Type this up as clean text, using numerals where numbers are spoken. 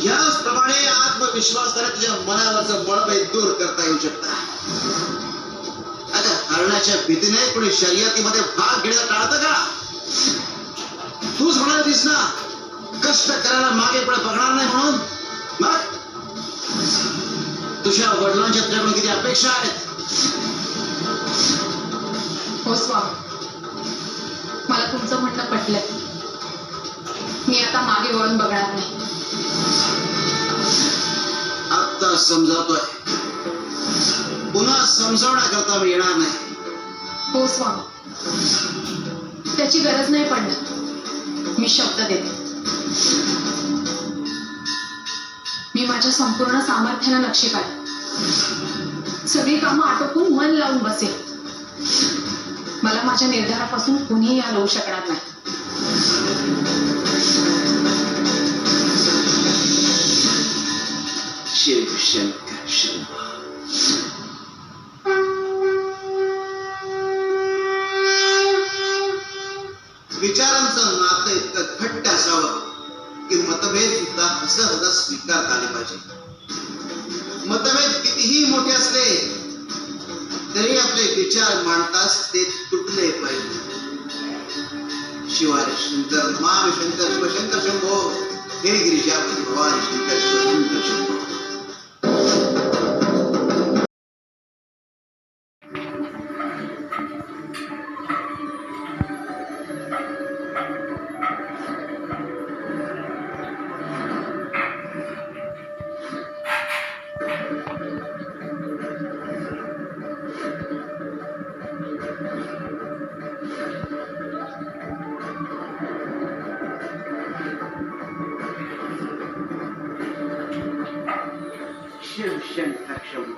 याचप्रमाणे आत्मविश्वासाने तुझ्या मनावरचं बळबैल दूर करता येऊ शकता. आता हरण्याच्या भीतीने कोणी शर्यतीमध्ये भाग घेण्याला टाळतं का? तूच म्हणालीस ना कष्ट करायला मागे पुढे बघणार नाही म्हणून. मग तुझ्या वडिलांच्या तुझ्याकडून किती अपेक्षा आहेत? हो स्वामी, मला तुमचं म्हणणं पटलंय. मी आता मागे वळून बघणार नाही. आता समजावतोय, पुन्हा समजावण्याकरता मी येणार नाही. हो स्वामी, त्याची गरज नाही पडणार. मी शब्द देते. मी माझ्या संपूर्ण सामर्थ्यानं नक्षी काढेन. सगळी कामं आटोपून मन लावून बसेल. मला माझ्या निर्धारापासून कुणीही हलवू शकणार नाही. शिव शंकर शंभो. विचारांचं नातं इतकं घट्ट असावं की मतभेद सुद्धा हसत स्वीकारता आले पाहिजे. मतभेद कितीही मोठे असले तरी आपले विचार मांडताच ते तुटले पाहिजे. शिवाय शंकर नमामि शंकर शिव शंकर शंभो. हे गिरिजापती भवानी शंकर शिव शंकर शंभो. शिव शंकर शंभो.